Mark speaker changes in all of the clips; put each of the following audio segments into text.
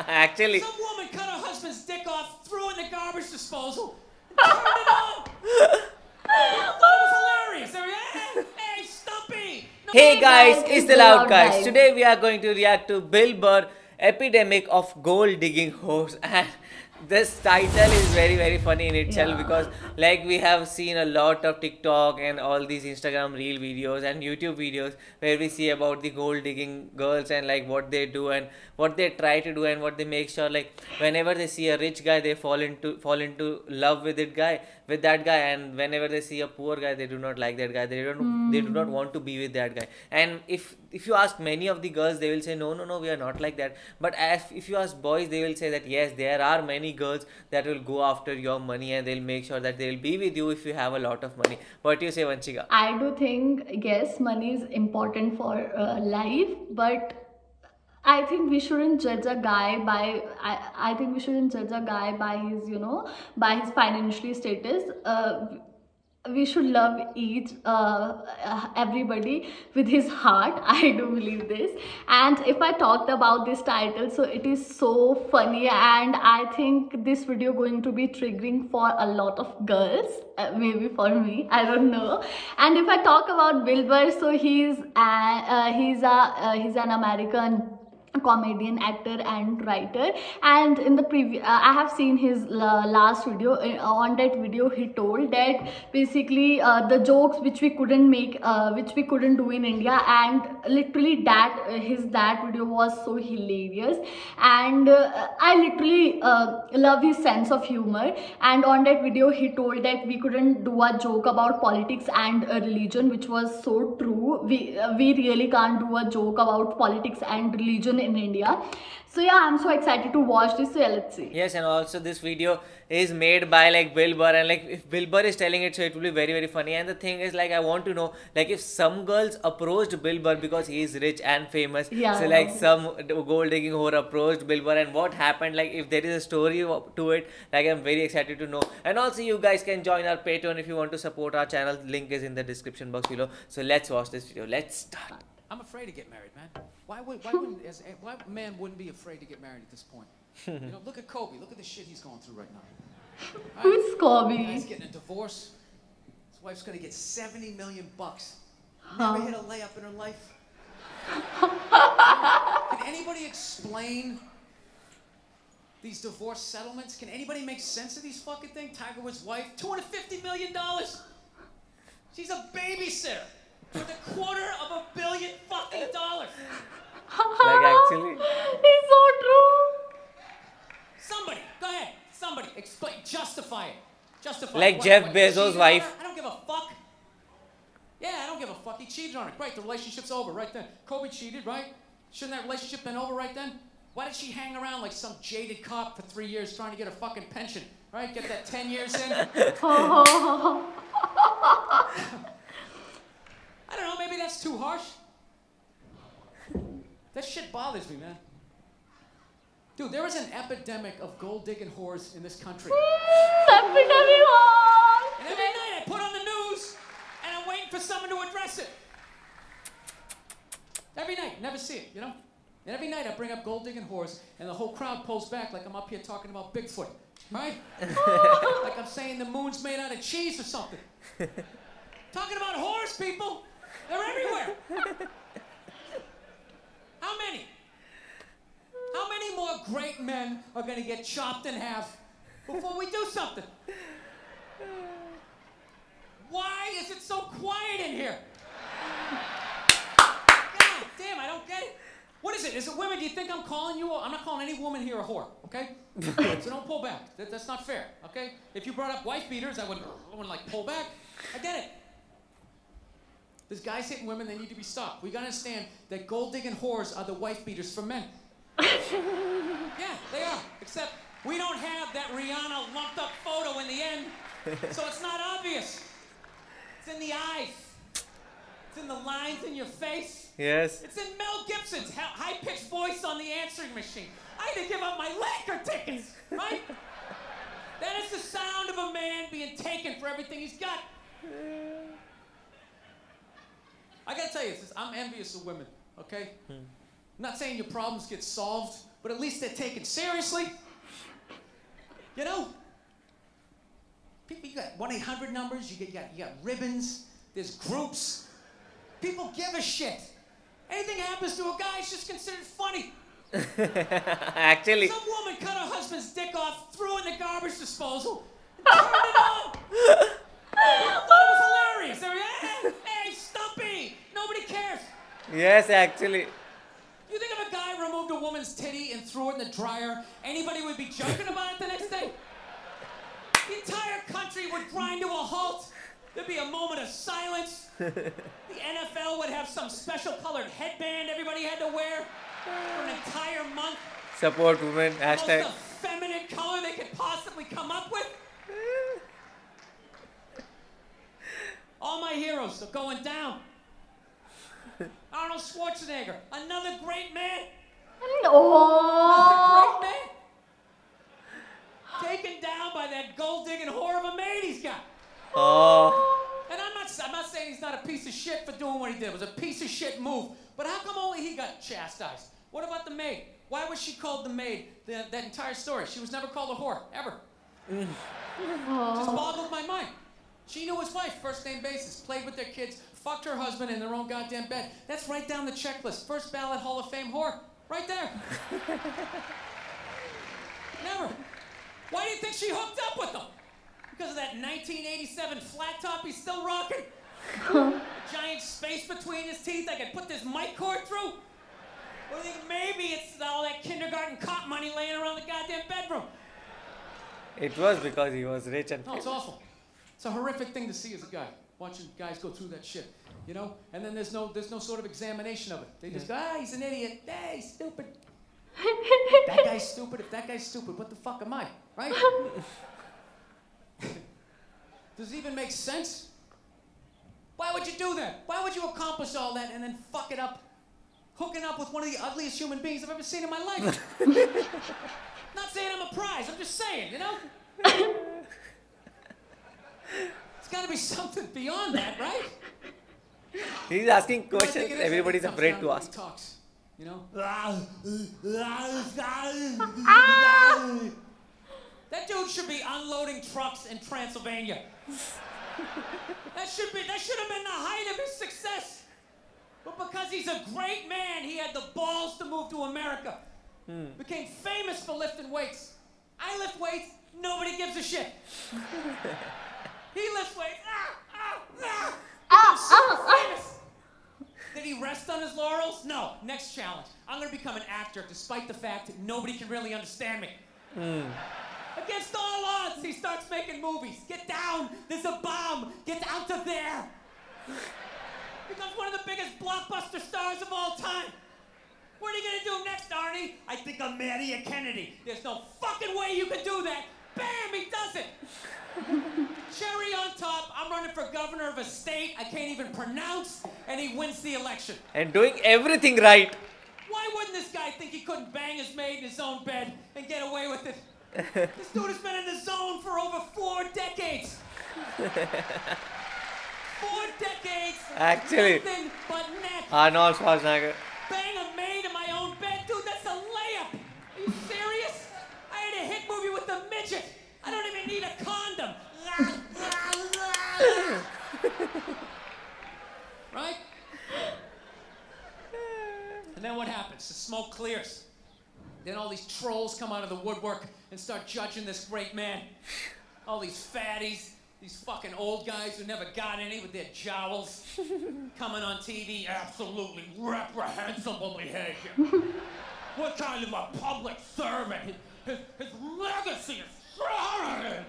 Speaker 1: Actually.
Speaker 2: Some woman cut her husband's dick off, threw it in the garbage disposal, and turned it on. People thought it was hilarious. They were, hey, Stumpy. No,
Speaker 1: Hey guys,
Speaker 3: guys,
Speaker 1: it's
Speaker 3: it's
Speaker 1: the
Speaker 3: the
Speaker 1: Loud
Speaker 3: Loud
Speaker 1: Guys.
Speaker 3: Guys.
Speaker 1: Today we are going to react to Bill Burr Epidemic of Gold Digging Horse, and this title is very funny in itself
Speaker 3: Yeah.
Speaker 1: because like we have seen a lot of TikTok and all these Instagram reel videos and YouTube videos where we see about the gold digging girls and like what they do and what they try to do and what they make sure like whenever they see a rich guy they fall into love with that guy, and whenever they see a poor guy they do not like that guy, they do not want to be with that guy. And if you ask many of the girls, they will say no, we are not like that. But if you ask boys, they will say that yes, there are many girls that will go after your money and they'll make sure that they'll be with you if you have a lot of money. What do you say, Vanchika?
Speaker 3: I do think, yes, money is important for life, but I think we shouldn't judge a guy by I think we shouldn't judge a guy by his, by his financial status. We should love each everybody with his heart. I do believe this. And if I talked about this title, so it is so funny, and I think this video going to be triggering for a lot of girls, maybe for me, I don't know. And if I talk about Bill Burr, so he's an American comedian, actor and writer. And in the previous I have seen his last video. On that video he told that basically the jokes which we couldn't make, which we couldn't do in India, and literally that video was so hilarious. And I literally love his sense of humor. And on that video he told that we couldn't do a joke about politics and religion, which was so true. We really can't do a joke about politics and religion in India. So yeah, I'm so excited to watch this. So yeah, let's see.
Speaker 1: Yes, and also this video is made by like Bill Burr, and like if Bill Burr is telling it, so it will be very funny. And the thing is, like, I want to know, like, if some girls approached Bill Burr because he is rich and famous,
Speaker 3: Yeah,
Speaker 1: so like some gold digging whore approached Bill Burr, and what happened, like if there is a story to it, like I'm very excited to know. And also you guys can join our Patreon if you want to support our channel. Link is in the description box below. So let's watch this video. Let's start.
Speaker 2: I'm afraid to get married, man. Why a man wouldn't be afraid to get married at this point? Look at Kobe. Look at the shit he's going through right now.
Speaker 3: Who's Kobe?
Speaker 2: He's getting a divorce. His wife's gonna get $70 million. Never hit a layup in her life. Can anybody explain these divorce settlements? Can anybody make sense of these fucking things? Tiger Woods' wife, $250 million. She's a babysitter with $250 million fucking dollars.
Speaker 1: Like actually,
Speaker 3: It's so true.
Speaker 2: Somebody, go ahead. Somebody, explain, justify it. Justify
Speaker 1: like
Speaker 2: it.
Speaker 1: Jeff
Speaker 2: What,
Speaker 1: Bezos'
Speaker 2: cheated on
Speaker 1: wife.
Speaker 2: her? I don't give a fuck. Yeah, I don't give a fuck. He cheated on her. Great, the relationship's over right then. Kobe cheated, right? Shouldn't that relationship been over right then? Why did she hang around like some jaded cop for 3 years trying to get a fucking pension? Right? Get that 10 years in? I don't know, maybe that's too harsh. That shit bothers me, man. Dude, there is an epidemic of gold-digging whores in this country.
Speaker 3: Epidemic.
Speaker 2: And every night I put on the news, and I'm waiting for someone to address it. Every night, never see it, And every night I bring up gold-digging whores, and the whole crowd pulls back like I'm up here talking about Bigfoot, right? Like I'm saying the moon's made out of cheese or something. Talking about whores, people. They're everywhere. How many? How many more great men are going to get chopped in half before we do something? Why is it so quiet in here? God damn, I don't get it. What is it? Is it women? Do you think I'm calling you? I'm not calling any woman here a whore, okay? So don't pull back. That's not fair, okay? If you brought up wife beaters, I wouldn't like pull back. I get it. There's guys hitting women, they need to be stopped. We gotta understand that gold-digging whores are the wife beaters for men. Yeah, they are. Except we don't have that Rihanna lumped up photo in the end, so it's not obvious. It's in the eyes. It's in the lines in your face.
Speaker 1: yes.
Speaker 2: It's in Mel Gibson's high-pitched voice on the answering machine. I had to give up my Laker tickets, right? That is the sound of a man being taken for everything he's got. I gotta tell you, I'm envious of women, okay? I'm not saying your problems get solved, but but at least they're taken seriously. You know? People, you got 1-800 numbers, you got ribbons, there's groups. People give a shit. Anything happens to a guy, it's just considered funny.
Speaker 1: Actually.
Speaker 2: Some woman cut her husband's dick off, threw it in the garbage disposal, and turned it on. I thought it was hilarious. They were, hey, Stumpy! Nobody cares.
Speaker 1: Yes, actually.
Speaker 2: You think if a guy removed a woman's titty and threw it in the dryer, anybody would be joking about it the next day? The entire country would grind to a halt. There'd be a moment of silence. The NFL would have some special colored headband everybody had to wear for an entire month.
Speaker 1: Support women. Hashtag.
Speaker 2: The most effeminate color they could possibly come up with. All my heroes are going down. Arnold Schwarzenegger, another great man.
Speaker 3: Oh.
Speaker 2: Another great man. Taken down by that gold-digging whore of a maid he's got.
Speaker 1: Oh.
Speaker 2: And I'm not saying he's not a piece of shit for doing what he did. It was a piece of shit move. But how come only he got chastised? What about the maid? Why was she called the maid that entire story? She was never called a whore, ever. Just boggled my mind. She knew his wife, first name basis, played with their kids, fucked her husband in their own goddamn bed. That's right down the checklist. First ballot Hall of Fame whore. Right there. Never. Why do you think she hooked up with him? Because of that 1987 flat top he's still rocking? A giant space between his teeth I could put this mic cord through? Or do you think maybe it's all that kindergarten cop money laying around the goddamn bedroom?
Speaker 1: It was because he was rich and
Speaker 2: No, it's awful. It's a horrific thing to see as a guy, watching guys go through that shit, you know? And then there's no sort of examination of it. They just go, he's an idiot. He's stupid. That guy's stupid. If that guy's stupid, what the fuck am I, right? Does it even make sense? Why would you do that? Why would you accomplish all that and then fuck it up, hooking up with one of the ugliest human beings I've ever seen in my life? Not saying I'm a prize, I'm just saying, you know? It's gotta be something beyond that, right?
Speaker 1: he's asking questions everybody's afraid to ask.
Speaker 2: Talks, you know? That dude should be unloading trucks in Transylvania. That should have been the height of his success. But because he's a great man, he had the balls to move to America. Became famous for lifting weights. I lift weights, nobody gives a shit. He lifts weights, Become super famous. Did he rest on his laurels? No. Next challenge. I'm gonna become an actor despite the fact that nobody can really understand me. Against all odds, he starts making movies. Get down, there's a bomb, get out of there. Becomes one of the biggest blockbuster stars of all time. What are you gonna do next, Arnie? I think I'll marry a Kennedy. There's no fucking way you can do that. Bam, he does it. Cherry on top, I'm running for governor of a state I can't even pronounce, and he wins the election.
Speaker 1: And doing everything right.
Speaker 2: Why wouldn't this guy think he couldn't bang his maid in his own bed and get away with it? This dude has been in the zone for over 4 decades. 4 decades.
Speaker 1: Actually,
Speaker 2: Nothing but net.
Speaker 1: Arnold Schwarzenegger.
Speaker 2: Bang a maid in my own bed? Dude, that's a layup. Are you serious? I had a hit movie with the midget. I don't even need a condom. Right? And then what happens? The smoke clears. Then all these trolls come out of the woodwork and start judging this great man. All these fatties, these fucking old guys who never got any with their jowls, coming on TV, absolutely reprehensible behavior. What kind of a public servant? His legacy is shrouded.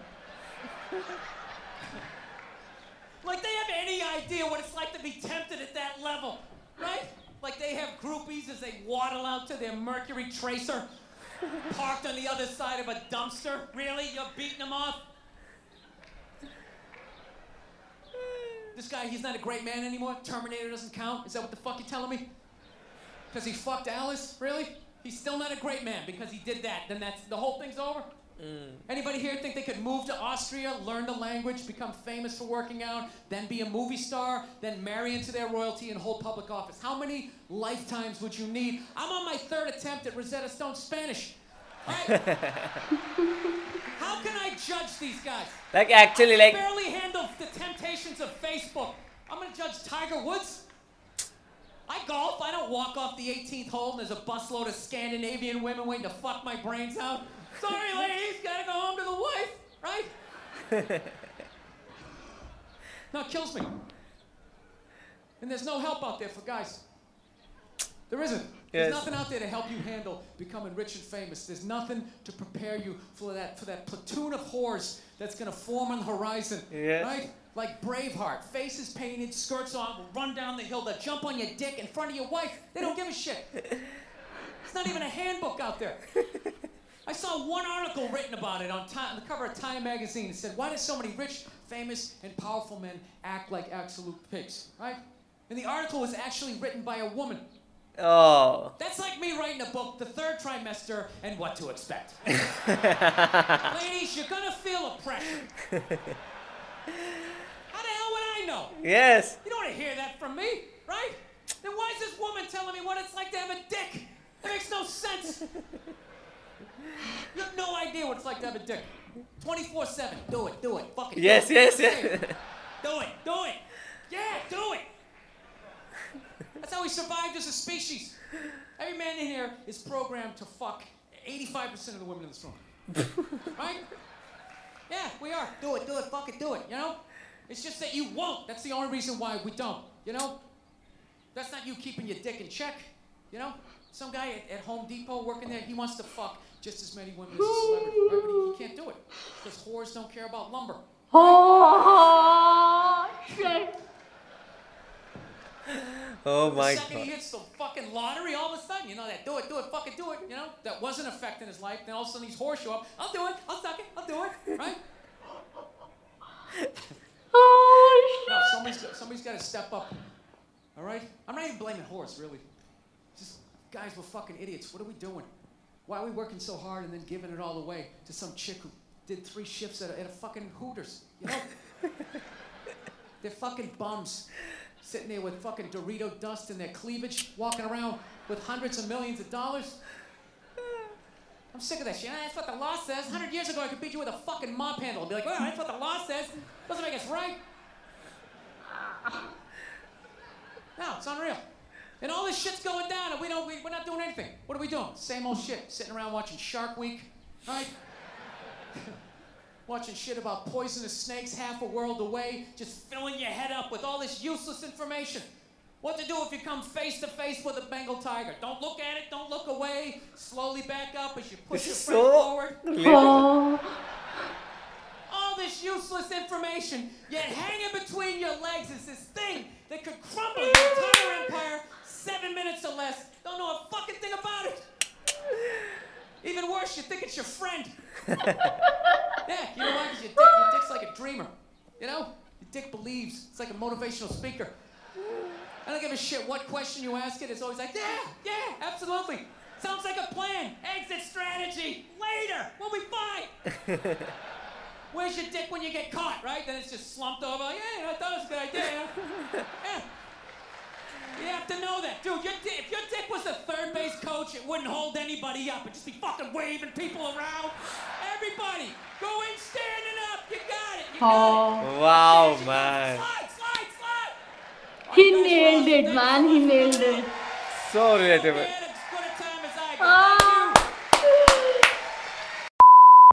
Speaker 2: Like they have any idea what it's like to be tempted at that level, right? Like they have groupies as they waddle out to their Mercury Tracer, parked on the other side of a dumpster. Really? You're beating them off? This guy, he's not a great man anymore? Terminator doesn't count? Is that what the fuck you're telling me? Because he fucked Alice? Really? He's still not a great man because he did that. Then the whole thing's over? Anybody here think they could move to Austria, learn the language, become famous for working out, then be a movie star, then marry into their royalty and hold public office? How many lifetimes would you need? I'm on my 3rd attempt at Rosetta Stone Spanish. Right? How can I judge these guys?
Speaker 1: Like actually,
Speaker 2: I
Speaker 1: like
Speaker 2: barely handle the temptations of Facebook. I'm gonna judge Tiger Woods? I golf. I don't walk off the 18th hole and there's a busload of Scandinavian women waiting to fuck my brains out. Sorry, ladies, gotta go home to the wife, right? No, it kills me. And there's no help out there for guys. There isn't. There's nothing out there to help you handle becoming rich and famous. There's nothing to prepare you for that platoon of whores that's gonna form on the horizon, right? Like Braveheart, faces painted, skirts on, will run down the hill, they'll jump on your dick in front of your wife. They don't give a shit. It's not even a handbook out there. I saw one article written about it on the cover of Time magazine. It said, why do so many rich, famous, and powerful men act like absolute pigs, right? And the article was actually written by a woman.
Speaker 1: oh.
Speaker 2: That's like me writing a book, The 3rd Trimester, and What to Expect. Ladies, you're gonna feel oppression. How the hell would I know?
Speaker 1: Yes.
Speaker 2: You don't want to hear that from me, right? Then why is this woman telling me what it's like to have a dick? That makes no sense. You have no idea what it's like to have a dick. 24/7. Do it. Fucking
Speaker 1: Yes,
Speaker 2: do it.
Speaker 1: yes, yes.
Speaker 2: Do it. Yeah, do it. That's how we survived as a species. Every man in here is programmed to fuck 85% of the women in this room. Right? Yeah, we are. Do it, fucking do it, you know? It's just that you won't. That's the only reason why we don't, you know? That's not you keeping your dick in check, you know? Some guy at Home Depot working there, he wants to fuck just as many women as a celebrity, right? But he can't do it because whores don't care about lumber.
Speaker 3: Oh, shit.
Speaker 1: Oh my
Speaker 2: The second
Speaker 1: god.
Speaker 2: he hits the fucking lottery, all of a sudden, you know, that do it, fucking do it, you know? That wasn't affecting his life. Then all of a sudden these whores show up. I'll do it, I'll suck it, I'll do it, right?
Speaker 3: Oh, shit.
Speaker 2: No, somebody's got to step up, all right? I'm not even blaming whores, really. Just, guys, we're fucking idiots. What are we doing? Why are we working so hard and then giving it all away to some chick who did 3 shifts at a fucking Hooters, you know? They're fucking bums. Sitting there with fucking Dorito dust in their cleavage, walking around with hundreds of millions of dollars. I'm sick of that shit. That's what the law says. 100 years ago, I could beat you with a fucking mop handle and be like, well, that's what the law says. Doesn't make us right. No, it's unreal. And all this shit's going down, and we're not doing anything. What are we doing? Same old shit. Sitting around watching Shark Week, right? Watching shit about poisonous snakes half a world away, just filling your head up with all this useless information. What to do if you come face to face with a Bengal tiger? Don't look at it, don't look away. Slowly back up as you push your friend forward.
Speaker 3: Oh.
Speaker 2: All this useless information, yet hanging between your legs is this thing that could crumble your entire empire 7 minutes or less. Don't know a fucking thing about it. Even worse, you think it's your friend. Yeah, you know why? Because your dick's like a dreamer. You know? Your dick believes. It's like a motivational speaker. I don't give a shit what question you ask it. It's always like, yeah, absolutely. Sounds like a plan. Exit strategy. Later, when we fight. Where's your dick when you get caught, right? Then it's just slumped over. Yeah, I thought it was a good idea. Yeah. You have to know that. Dude, if your dick was a third base coach, it wouldn't hold anybody up. It'd just be fucking waving people around. Everybody, go in standing up. You got it. You got it.
Speaker 1: Wow, man.
Speaker 2: Slide.
Speaker 3: He nailed it, man. He nailed it.
Speaker 1: So relatable.
Speaker 2: Man, as good a time as I got.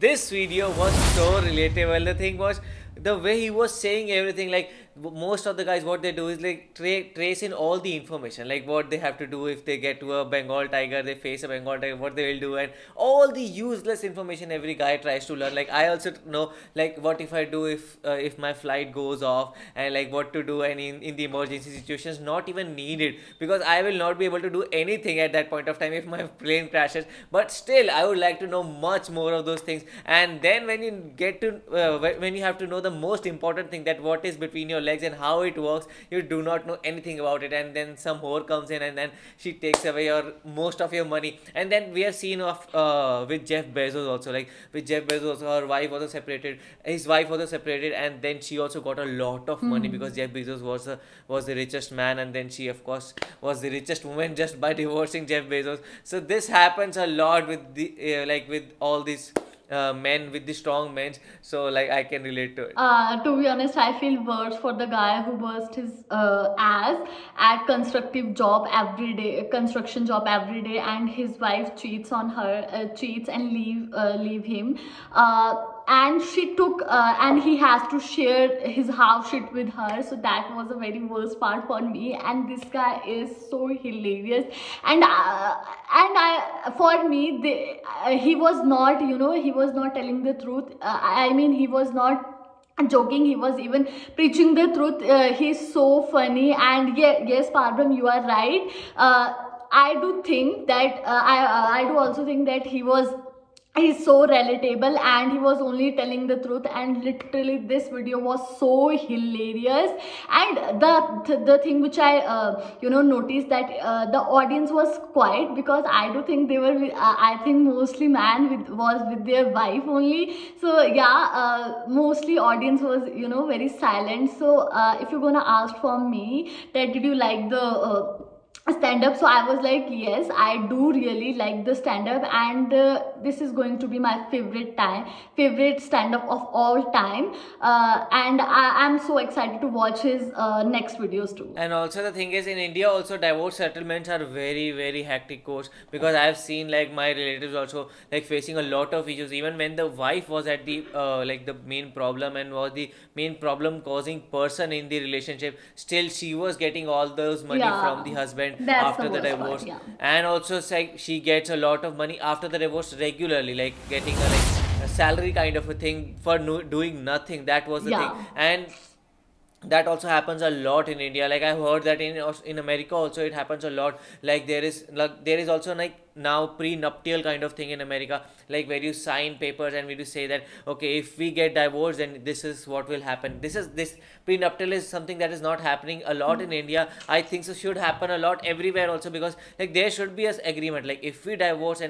Speaker 1: This video was so relatable. The thing was, the way he was saying everything, like most of the guys, what they do is like trace in all the information, like what they have to do if they get to a Bengal tiger, they face a Bengal tiger, what they will do, and all the useless information every guy tries to learn. Like I also know, like what if I do if my flight goes off, and like what to do, and in the emergency situations, not even needed, because I will not be able to do anything at that point of time if my plane crashes. But still, I would like to know much more of those things. And then when you get to when you have to know the most important thing, that what is between your legs and how it works. You do not know anything about it, and then some whore comes in and then she takes away your most of your money. And then we have seen of with Jeff Bezos also, like with Jeff Bezos, her wife also separated, his wife also separated, and then she also got a lot of money because Jeff Bezos was the richest man, and then she of course was the richest woman just by divorcing Jeff Bezos. So this happens a lot with the like with all these men, with the strong men. So like I can relate to it.
Speaker 3: To be honest, I feel worse for the guy who burst his ass at construction job every day, and his wife cheats on her, cheats and leave him. And she took and he has to share his house shit with her. So that was a very worst part for me. And this guy is so hilarious. And I for me, he was not, he was not telling the truth. I mean, he was not joking, he was even preaching the truth. He's so funny. And yes, Parvam, you are right. I do think that I do also think that he's so relatable, and he was only telling the truth. And literally this video was so hilarious. And the thing which I noticed, that the audience was quiet, because I do think they were I think mostly was with their wife only. So yeah, mostly audience was very silent. So if you're gonna ask from me that did you like the stand up, so I was like, yes, I do really like the stand up. And this is going to be my favorite stand up of all time. And I'm so excited to watch his next videos too.
Speaker 1: And also the thing is, in India also divorce settlements are very very hectic course, because I have seen like my relatives also like facing a lot of issues, even when the wife was at the like the main problem and was the main problem causing person in the relationship, still she was getting all those money from the husband after the divorce.
Speaker 3: Part, yeah.
Speaker 1: And also like she gets a lot of money after the divorce regularly, like getting a salary kind of a thing for doing nothing. That was the thing. And that also happens a lot in India. Like I've heard that in America also it happens a lot. Like there is also like now prenuptial kind of thing in America, like where you sign papers and where you say that okay, if we get divorced then this is what will happen. This prenuptial is something that is not happening a lot in India. I think so should happen a lot everywhere also, because like there should be an agreement, like if we divorce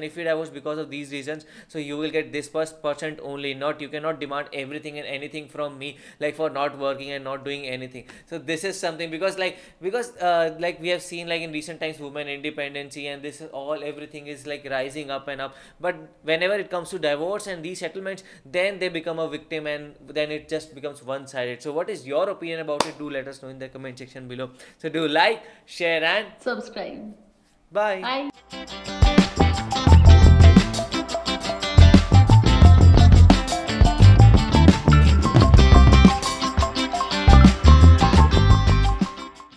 Speaker 1: because of these reasons, so you will get this percent only. Not, you cannot demand everything and anything from me, like for not working and not doing anything. So this is something, because like we have seen like in recent times women independency, and this is all everything is like rising up and up. But whenever it comes to divorce and these settlements, then they become a victim, and then it just becomes one-sided. So what is your opinion about it? Do let us know in the comment section below. So do like, share and
Speaker 3: subscribe.
Speaker 1: bye.
Speaker 3: Bye.